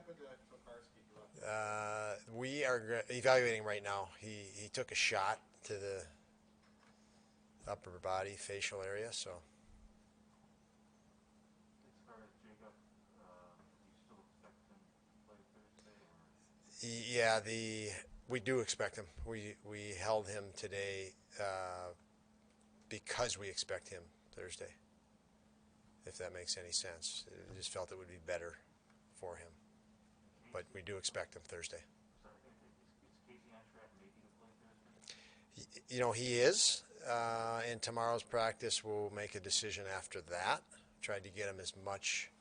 happened to Tokarski? He left. We are evaluating right now. He took a shot to the upper body facial area, so As far as Jacob, do you still expect him to play Thursday, or yeah, the we do expect him. We held him today because we expect him Thursday. If that makes any sense, I just felt it would be better for him, but Casey? we do expect him Thursday. Sorry, is Casey on track maybe to play Thursday? You know, he is. In tomorrow's practice, we'll make a decision after that. Tried to get him as much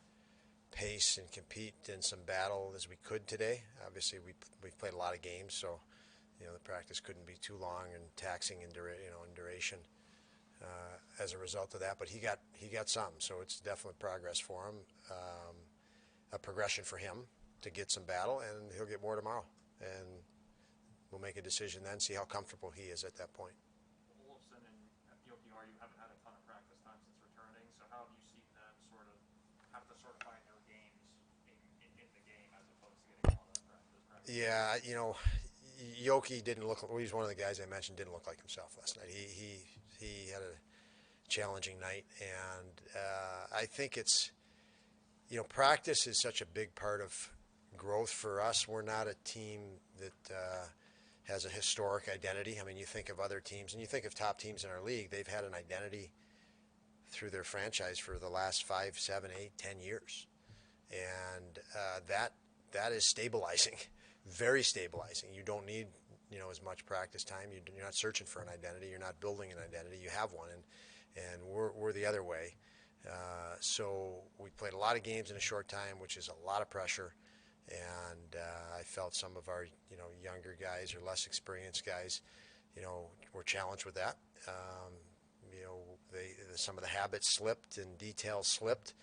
pace and compete in some battle as we could today. Obviously, we've played a lot of games, so the practice couldn't be too long and taxing in duration as a result of that. But he got something, so it's definitely progress for him, a progression for him to get some battle, and he'll get more tomorrow. And we'll make a decision then, see how comfortable he is at that point. Olofsson and Jokiharju haven't had a ton of practice time since returning, so how have you seen them sort of have to sort of find their games in the game as opposed to getting a lot of practice? Yeah, Yoki didn't look. Well, he's one of the guys I mentioned. Didn't look like himself last night. He had a challenging night, and I think it's practice is such a big part of growth for us. We're not a team that has a historic identity. I mean, you think of other teams, and you think of top teams in our league. They've had an identity through their franchise for the last 5, 7, 8, 10 years, and that is stabilizing, very stabilizing. You don't need as much practice time. You're not searching for an identity. You're not building an identity. You have one, and we're the other way. So we played a lot of games in a short time, which is a lot of pressure. And I felt some of our younger guys or less experienced guys, were challenged with that. Some of the habits slipped and details slipped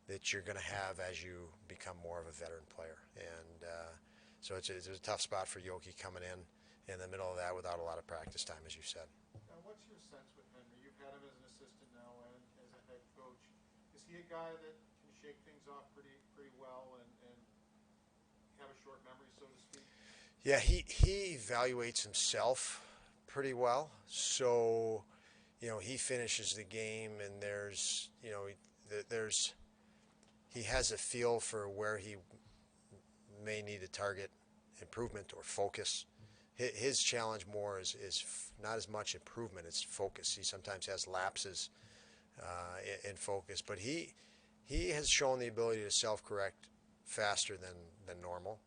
that you're going to have as you become more of a veteran player. And so it's a tough spot for Yoki coming in the middle of that without a lot of practice time, as you said. What's your sense with Henry? You've had him as an assistant now and as a head coach. Is he a guy that can shake things off pretty well and have a short memory, so to speak? Yeah, he evaluates himself pretty well. So, he finishes the game, and there's he has a feel for where he may need to target improvement or focus. His challenge more is not as much improvement; it's focus. He sometimes has lapses in focus, but he has shown the ability to self-correct faster than normal,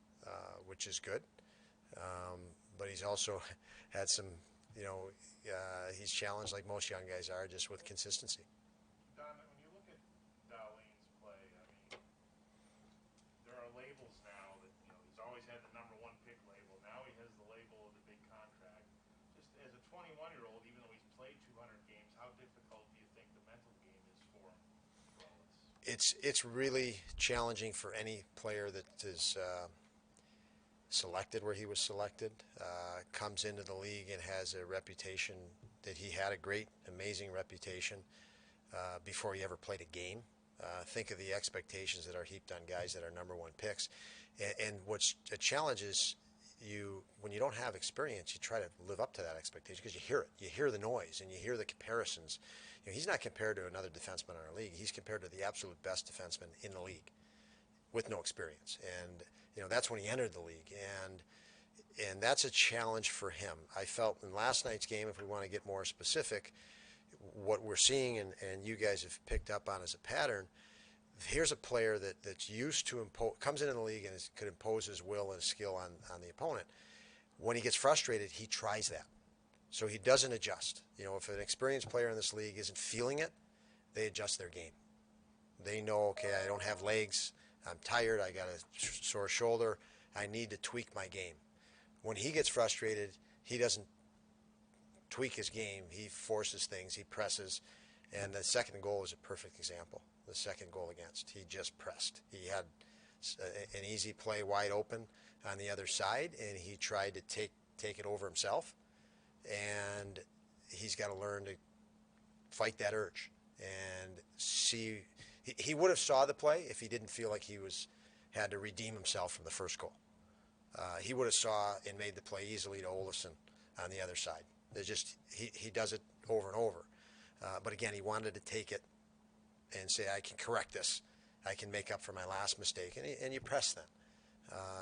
which is good. But he's also had some, he's challenged like most young guys are, just with consistency. Don, when you look at Darlene's play, I mean, there are labels now that, he's always had the number one pick label. Now he has the label of the big contract. Just as a 21-year-old, even though he's played 200 games, how difficult do you think the mental game is for him? It's really challenging for any player that is selected where he was selected, comes into the league and has a reputation that he had a great, amazing reputation before he ever played a game. Think of the expectations that are heaped on guys that are number one picks. And what's a challenge is when you don't have experience, you try to live up to that expectation because you hear it. You hear the noise and you hear the comparisons. He's not compared to another defenseman in our league. He's compared to the absolute best defenseman in the league with no experience. And that's when he entered the league. And that's a challenge for him. I felt in last night's game, if we want to get more specific, what we're seeing and you guys have picked up on as a pattern, here's a player that's used to comes into the league and could impose his will and his skill on the opponent. When he gets frustrated, he tries that. So he doesn't adjust. If an experienced player in this league isn't feeling it, they adjust their game. They know, okay, I don't have legs, I'm tired, I got a sore shoulder, I need to tweak my game. When he gets frustrated, he doesn't tweak his game, he forces things, he presses, and the second goal is a perfect example. The second goal against, he just pressed. He had an easy play wide open on the other side, and he tried to take it over himself, and he's got to learn to fight that urge and see. He would have saw the play if he didn't feel like he was had to redeem himself from the first goal. He would have saw and made the play easily to Olafson on the other side. It just he does it over and over. But again, he wanted to take it and say, I can correct this. I can make up for my last mistake. And you press then.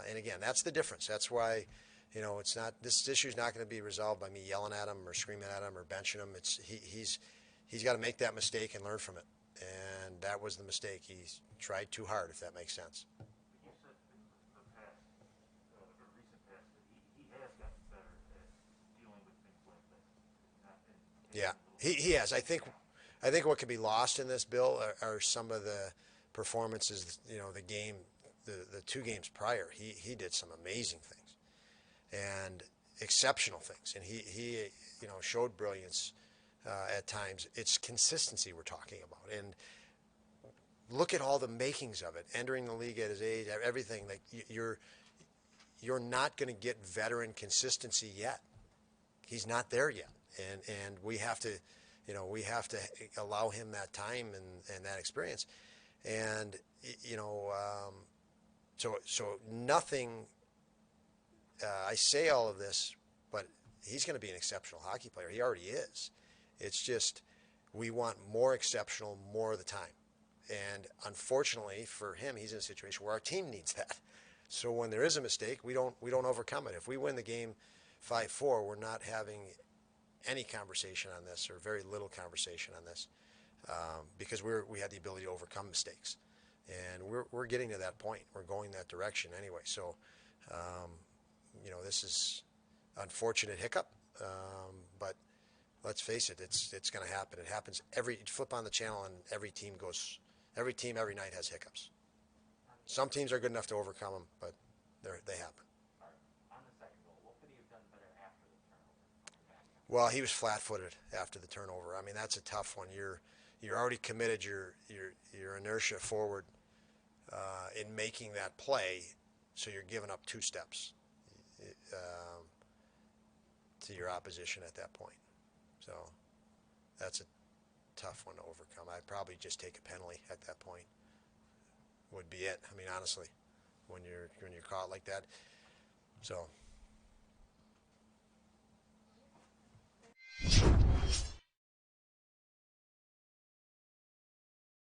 And again, that's the difference. That's why, it's not, this issue's not going to be resolved by me yelling at him or screaming at him or benching him. He's got to make that mistake and learn from it. And that was the mistake. He's tried too hard, if that makes sense. But you said in the past, or recent past, that he has gotten better at dealing with things like this. Yeah, he has. I think what could be lost in this, Bill, are some of the performances. The game, the 2 games prior, he did some amazing things and exceptional things, and he showed brilliance at times. It's consistency we're talking about, and look at all the makings of it. Entering the league at his age, everything, like you're not going to get veteran consistency yet. He's not there yet, and we have to allow him that time and that experience, and so nothing. I say all of this, but he's going to be an exceptional hockey player. He already is. It's just we want more exceptional more of the time. And unfortunately for him, he's in a situation where our team needs that. So when there is a mistake, we don't overcome it. If we win the game 5-4, we're not having any conversation on this, or very little conversation on this, because we had the ability to overcome mistakes, and we're getting to that point. We're going that direction anyway. So this is unfortunate hiccup, but let's face it, it's going to happen. It happens flip on the channel and every team every night has hiccups. Some teams are good enough to overcome them, but they happen. On the second goal, what could he have done better after the turnover? Well, he was flat-footed after the turnover. I mean, that's a tough one. You're already committed your inertia forward in making that play, so you're giving up 2 steps to your opposition at that point. So that's a tough one to overcome. I'd probably just take a penalty at that point. Would be it. I mean, honestly, when you're caught like that. So